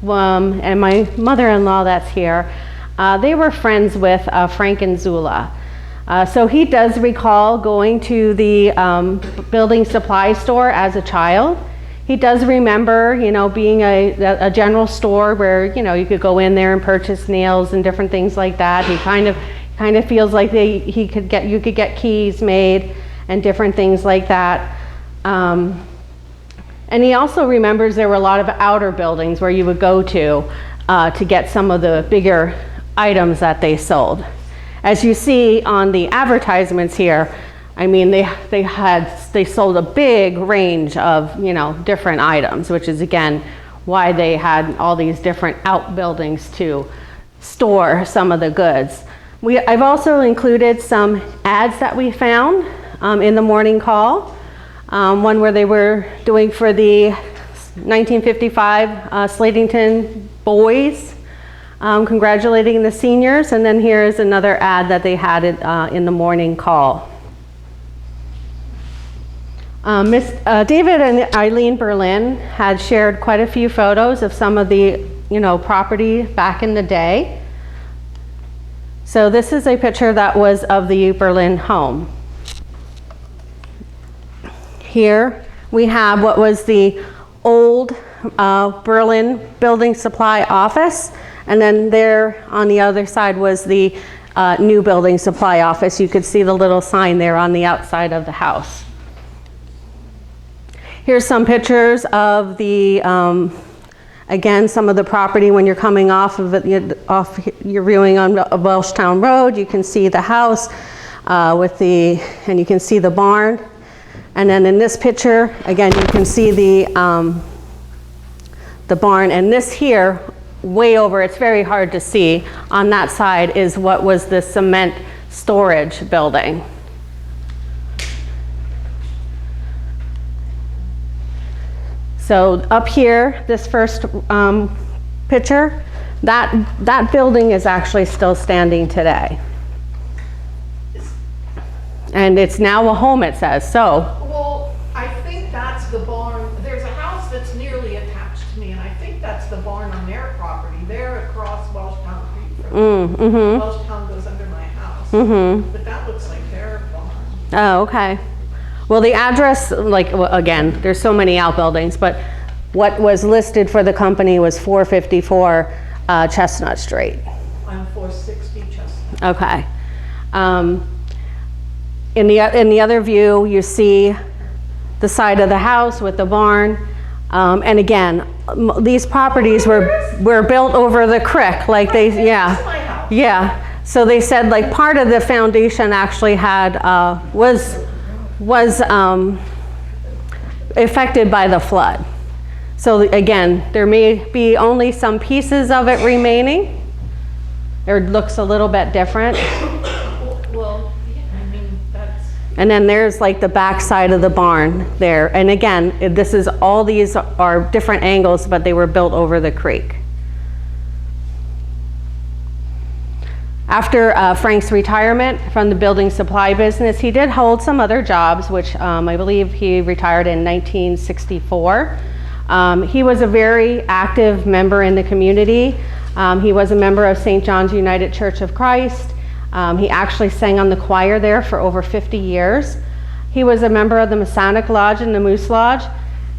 and my mother-in-law that's here, they were friends with Frank and Zula. So he does recall going to the building supply store as a child. He does remember, being a general store where, you could go in there and purchase nails and different things like that. He kind of feels like you could get keys made and different things like that. And he also remembers there were a lot of outer buildings where you would go to get some of the bigger items that they sold. As you see on the advertisements here, I mean, they sold a big range of, different items, which is again why they had all these different outbuildings to store some of the goods. I've also included some ads that we found in the morning call. One where they were doing for the 1955 Slatington boys, congratulating the seniors, and then here's another ad that they had in the morning call. David and Eileen Berlin had shared quite a few photos of some of the property back in the day. So this is a picture that was of the Berlin home. Here we have what was the old Berlin building supply office, and then there on the other side was the new building supply office. You could see the little sign there on the outside of the house. Here's some pictures of the, again, some of the property when you're coming off of it, you're viewing on Welshtown Road. You can see the house and you can see the barn. And then in this picture, again, you can see the barn. And this here, way over, it's very hard to see, on that side is what was the cement storage building. So up here, this first picture, that building is actually still standing today. And it's now a home, it says, so. Well, I think that's the barn. There's a house that's nearly attached to me, and I think that's the barn on their property. They're across Welshtown Creek from Welshtown goes under my house. But that looks like their barn. Oh, okay. Well, the address, again, there's so many outbuildings, but what was listed for the company was 454 Chestnut Street. I'm 460 Chestnut. Okay. In the other view, you see the side of the house with the barn. And again, these properties were built over the creek, That's my house. Yeah. So they said part of the foundation actually had was affected by the flood. So again, there may be only some pieces of it remaining. It looks a little bit different. Well, yeah, I mean, that's... And then there's the back side of the barn there. And again, all these are different angles, but they were built over the creek. After Frank's retirement from the building supply business, he did hold some other jobs, which I believe he retired in 1964. He was a very active member in the community. He was a member of St. John's United Church of Christ. He actually sang on the choir there for over 50 years. He was a member of the Masonic Lodge and the Moose Lodge,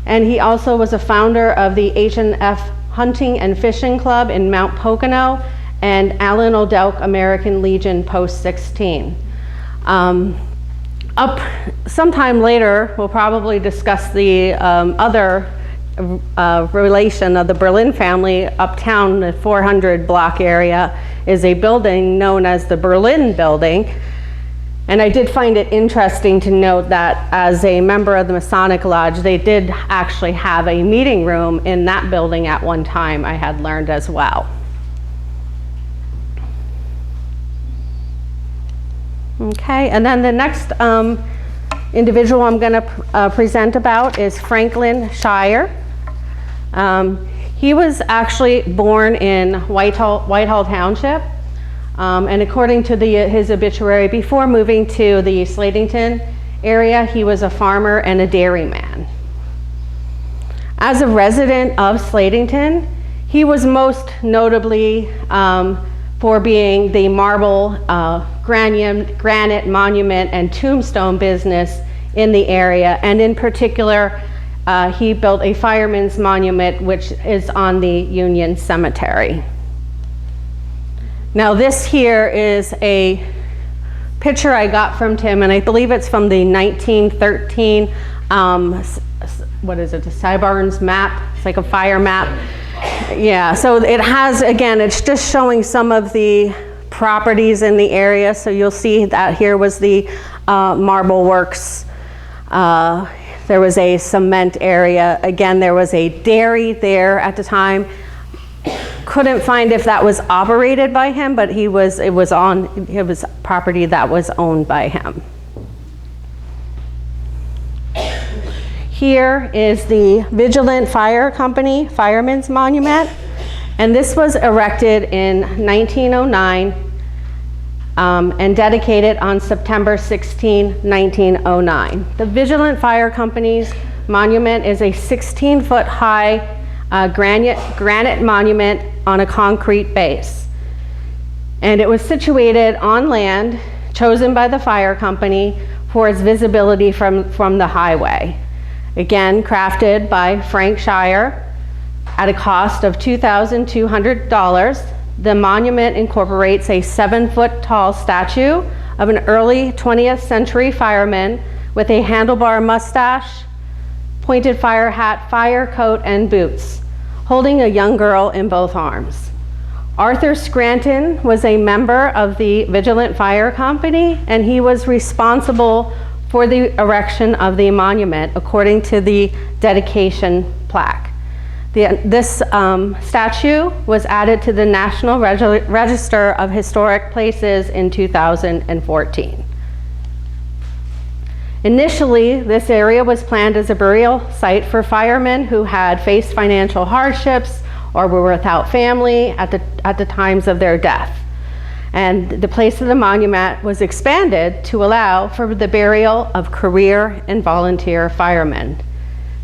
and he also was a founder of the H&F Hunting and Fishing Club in Mount Pocono and Allen O'Delk American Legion Post 16. Up sometime later, we'll probably discuss the other relation of the Berlin family. Uptown, the 400 block area, is a building known as the Berlin Building. And I did find it interesting to note that as a member of the Masonic Lodge, they did actually have a meeting room in that building at one time, I had learned as well. Okay, and then the next individual I'm going to present about is Franklin Shire. He was actually born in Whitehall Township, and according to his obituary, before moving to the Slatington area, he was a farmer and a dairyman. As a resident of Slatington, He was most notably for being the marble, granite monument and tombstone business in the area, and in particular, he built a fireman's monument which is on the Union Cemetery. Now this here is a picture I got from Tim, and I believe it's from the 1913, what is it, the Sibarns map? It's like a fire map. Yeah, so it has, again, it's just showing some of the properties in the area. So you'll see that here was the marble works. There was a cement area. Again, there was a dairy there at the time. Couldn't find if that was operated by him, but it was property that was owned by him. Here is the Vigilant Fire Company Fireman's Monument, and this was erected in 1909 and dedicated on September 16, 1909. The Vigilant Fire Company's monument is a 16-foot high granite monument on a concrete base. And it was situated on land chosen by the fire company for its visibility from the highway. Again, crafted by Frank Shire at a cost of $2,200. The monument incorporates a 7-foot tall statue of an early 20th century fireman with a handlebar mustache, pointed fire hat, fire coat, and boots, holding a young girl in both arms. Arthur Scranton was a member of the Vigilant Fire Company, and he was responsible for the erection of the monument according to the dedication plaque. This statue was added to the National Register of Historic Places in 2014. Initially, this area was planned as a burial site for firemen who had faced financial hardships or were without family at the times of their death. And the place of the monument was expanded to allow for the burial of career and volunteer firemen.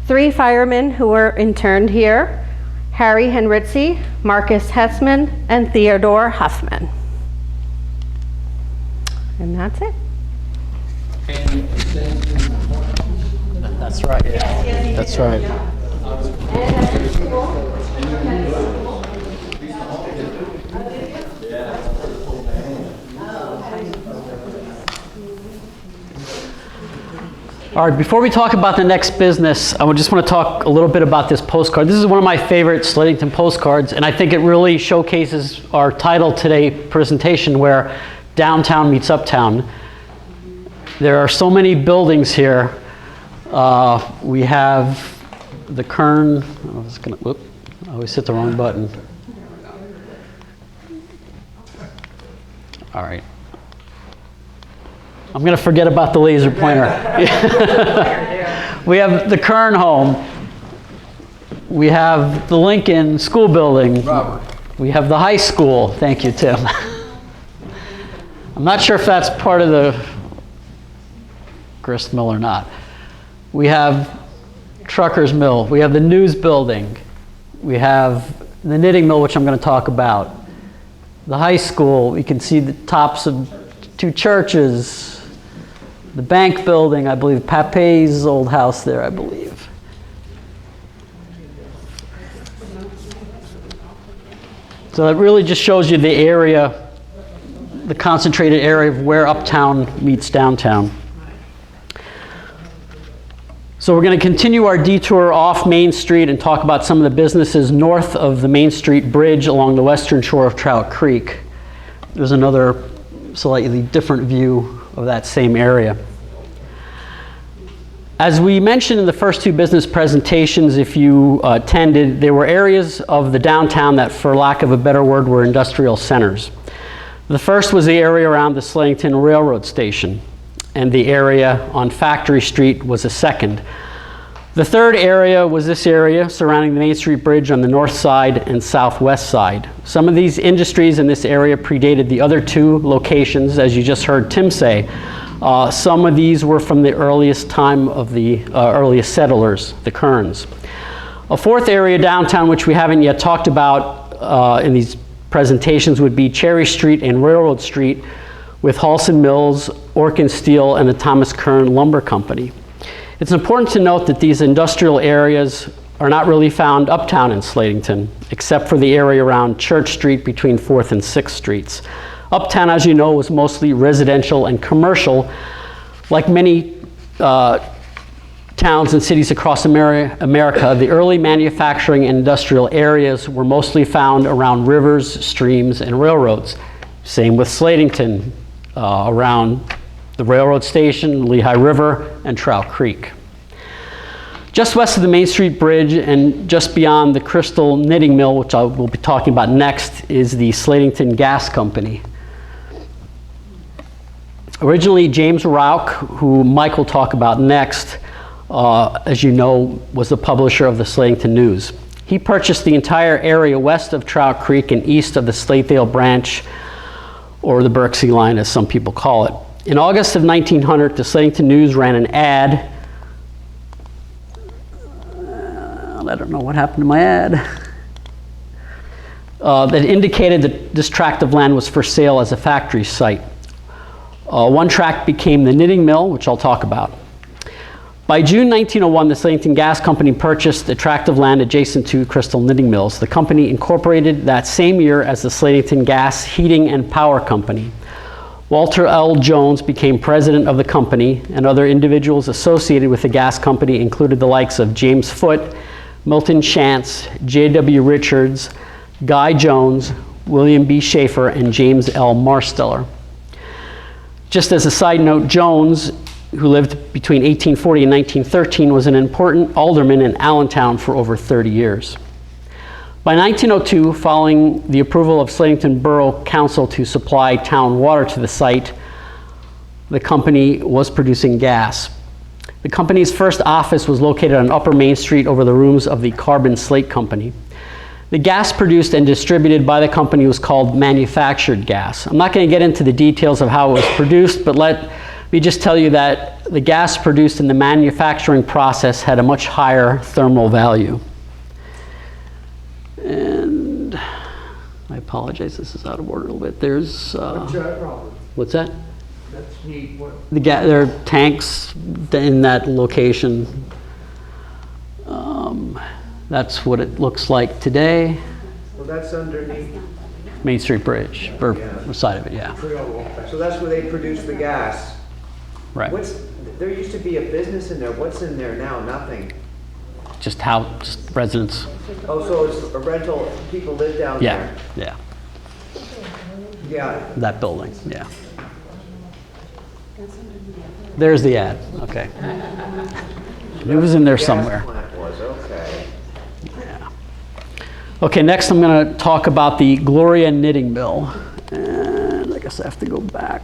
3 firemen who were interned here: Harry Henritze, Marcus Hessman, and Theodore Huffman. And that's it. That's right. Yeah. That's right. All right, before we talk about the next business, I just want to talk a little bit about this postcard. This is one of my favorite Slatington postcards, and I think it really showcases our title today presentation, where downtown meets uptown. There are so many buildings here. We have the Kern. I always hit the wrong button. All right. I'm going to forget about the laser pointer. We have the Kern home. We have the Lincoln School Building. Robert. We have the high school. Thank you, Tim. I'm not sure if that's part of the grist mill or not. We have Trucker's Mill. We have the News Building. We have the Knitting Mill, which I'm going to talk about. The high school. We can see the tops of 2 churches. The bank building, I believe, Pape's old house there, I believe. So that really just shows you the area, the concentrated area of where uptown meets downtown. So we're going to continue our detour off Main Street and talk about some of the businesses north of the Main Street Bridge along the western shore of Trout Creek. There's another slightly different view of that same area. As we mentioned in the first 2 business presentations, if you attended, there were areas of the downtown that, for lack of a better word, were industrial centers. The first was the area around the Slatington Railroad Station, and the area on Factory Street was a second. The third area was this area surrounding the Main Street Bridge on the north side and southwest side. Some of these industries in this area predated the other 2 locations, as you just heard Tim say. Some of these were from the earliest time of the earliest settlers, the Kerns. A fourth area downtown, which we haven't yet talked about in these presentations, would be Cherry Street and Railroad Street with Halson Mills, Orkin Steel, and the Thomas Kern Lumber Company. It's important to note that these industrial areas are not really found uptown in Slatington, except for the area around Church Street between 4th and 6th Streets. Uptown, as you know, was mostly residential and commercial. Like many towns and cities across America, the early manufacturing and industrial areas were mostly found around rivers, streams, and railroads. Same with Slatington, around the railroad station, Lehigh River, and Trout Creek. Just west of the Main Street Bridge and just beyond the Crystal Knitting Mill, which I will be talking about next, is the Slatington Gas Company. Originally, James Rauch, who Mike will talk about next, as you know, was the publisher of the Slatington News. He purchased the entire area west of Trout Creek and east of the Slatedale Branch, or the Berksey Line, as some people call it. In August of 1900, the Slatington News ran an ad. I don't know what happened to my ad. That indicated that this tract of land was for sale as a factory site. One tract became the knitting mill, which I'll talk about. By June 1901, the Slatington Gas Company purchased a tract of land adjacent to Crystal Knitting Mills. The company incorporated that same year as the Slatington Gas Heating and Power Company. Walter L. Jones became president of the company, and other individuals associated with the gas company included the likes of James Foote, Milton Chance, J.W. Richards, Guy Jones, William B. Schaefer, and James L. Marsteller. Just as a side note, Jones, who lived between 1840 and 1913, was an important alderman in Allentown for over 30 years. By 1902, following the approval of Slatington Borough Council to supply town water to the site, the company was producing gas. The company's first office was located on Upper Main Street over the rooms of the Carbon Slate Company. The gas produced and distributed by the company was called manufactured gas. I'm not going to get into the details of how it was produced, but let me just tell you that the gas produced in the manufacturing process had a much higher thermal value. And I apologize, this is out of order a little bit. There's, what's that? That's neat. What? There are tanks in that location. That's what it looks like today. Well, that's underneath. Main Street Bridge, or side of it, yeah. So that's where they produce the gas. Right. There used to be a business in there. What's in there now? Nothing. Just residents. Oh, so it's a rental. People live down there. Yeah. Yeah. That building, yeah. There's the ad, okay. It was in there somewhere. Plant was, okay. Yeah. Okay, next I'm going to talk about the Gloria Knitting Mill. And I guess I have to go back.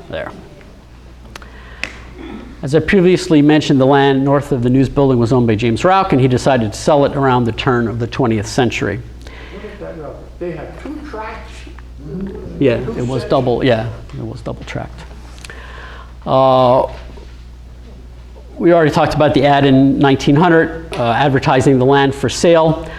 There. As I previously mentioned, the land north of the news building was owned by James Rauch, and he decided to sell it around the turn of the 20th century. They have two tracks. Yeah, it was double. Yeah, it was double tracked. We already talked about the ad in 1900, advertising the land for sale.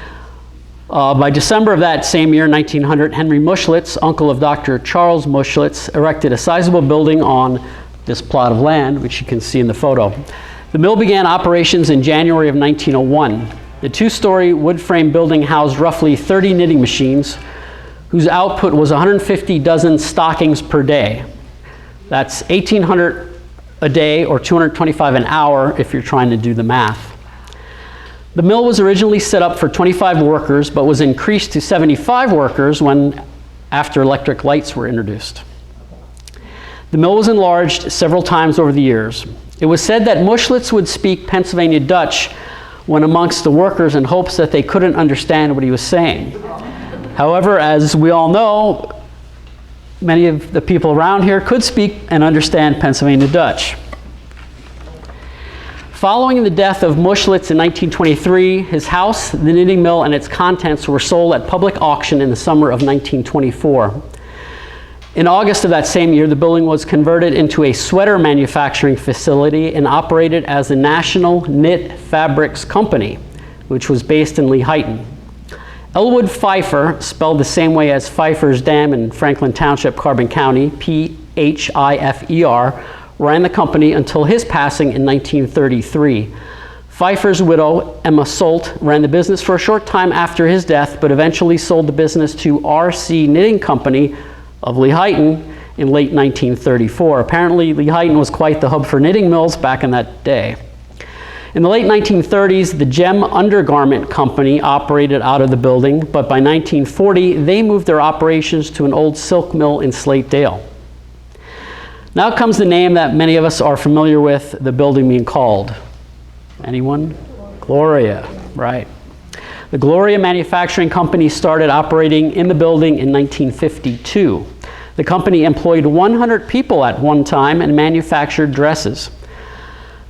By December of that same year, 1900, Henry Muschlitz, uncle of Dr. Charles Muschlitz, erected a sizable building on this plot of land, which you can see in the photo. The mill began operations in January of 1901. The two-story wood frame building housed roughly 30 knitting machines, whose output was 150 dozen stockings per day. That's 1,800 a day, or 225 an hour if you're trying to do the math. The mill was originally set up for 25 workers, but was increased to 75 workers after electric lights were introduced. The mill was enlarged several times over the years. It was said that Muschlitz would speak Pennsylvania Dutch when amongst the workers in hopes that they couldn't understand what he was saying. However, as we all know, many of the people around here could speak and understand Pennsylvania Dutch. Following the death of Muschlitz in 1923, his house, the knitting mill, and its contents were sold at public auction in the summer of 1924. In August of that same year, the building was converted into a sweater manufacturing facility and operated as the National Knit Fabrics Company, which was based in Lehighton. Elwood Pfeiffer, spelled the same way as Pfeiffer's Dam in Franklin Township, Carbon County, Pfeifer, ran the company until his passing in 1933. Pfeiffer's widow, Emma Solt, ran the business for a short time after his death, but eventually sold the business to R.C. Knitting Company of Lehighton in late 1934. Apparently, Lehighton was quite the hub for knitting mills back in that day. In the late 1930s, the Gem Undergarment Company operated out of the building, but by 1940, they moved their operations to an old silk mill in Slategale. Now comes the name that many of us are familiar with, the building being called. Anyone? Gloria, right. The Gloria Manufacturing Company started operating in the building in 1952. The company employed 100 people at one time and manufactured dresses.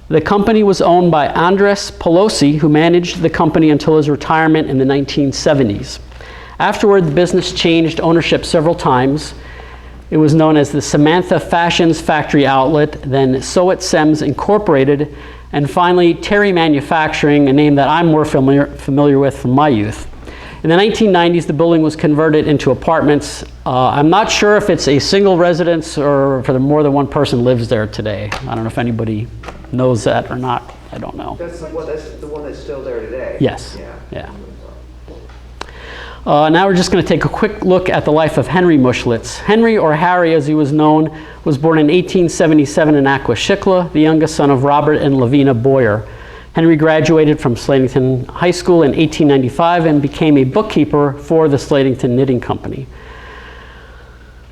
The company was owned by Andres Pelosi, who managed the company until his retirement in the 1970s. Afterward, the business changed ownership several times. It was known as the Samantha Fashions Factory Outlet, then Sew It Sems Incorporated, and finally Terry Manufacturing, a name that I'm more familiar with from my youth. In the 1990s, the building was converted into apartments. I'm not sure if it's a single residence or if more than one person lives there today. I don't know if anybody knows that or not. I don't know. That's the one that's still there today? Yes. Yeah. Now we're just going to take a quick look at the life of Henry Muschlitz. Henry, or Harry as he was known, was born in 1877 in Aquashikla, the youngest son of Robert and Lavina Boyer. Henry graduated from Slatington High School in 1895 and became a bookkeeper for the Slatington Knitting Company.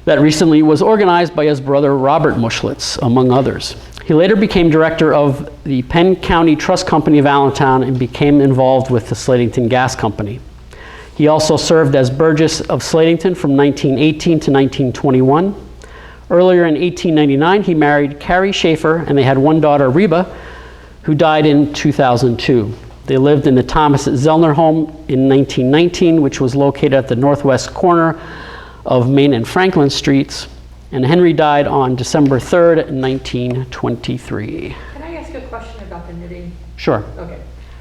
That recently was organized by his brother Robert Muschlitz, among others. He later became director of the Penn County Trust Company of Allentown and became involved with the Slatington Gas Company. He also served as Burgess of Slatington from 1918 to 1921. Earlier in 1899, he married Carrie Schaefer, and they had one daughter, Reba, who died in 2002. They lived in the Thomas Zellner home in 1919, which was located at the northwest corner of Main and Franklin Streets. And Henry died on December 3rd, 1923. Can I ask a question about the knitting? Sure. Okay.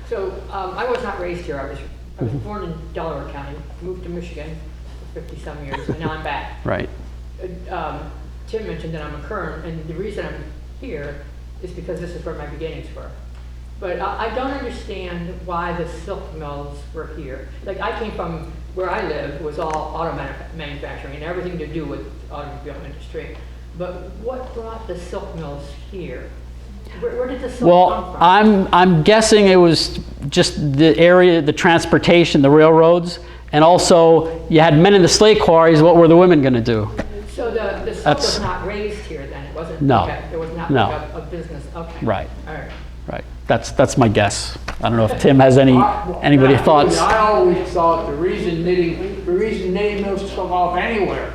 So I was not raised here. I was born in Delaware County, moved to Michigan for 50-some years, and now I'm back. Right. Tim mentioned that I'm a Kern, and the reason I'm here is because this is where my beginnings were. But I don't understand why the silk mills were here. Like, I came from where I lived was all auto manufacturing and everything to do with the automobile industry. But what brought the silk mills here? Where did the silk come from? I'm guessing it was just the area, the transportation, the railroads, and also you had men in the slate quarries. What were the women going to do? So the silk was not raised here then? It wasn't? No. Okay. It was not No. like a business? Okay. Right. All right. Right. That's my guess. I don't know if Tim has anybody thoughts. I always thought the reason knitting mills took off anywhere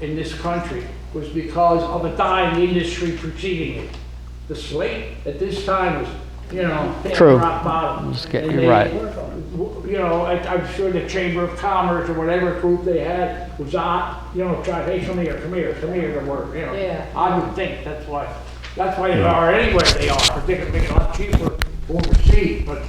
in this country was because of the dyeing industry preceding it. The slate at this time was, True. rock bottom. You're right. I'm sure the Chamber of Commerce or whatever group they had was try, hey, come here to work, Yeah. I would think that's why they are anywhere they are. I think it'd make it a lot cheaper overseas, but,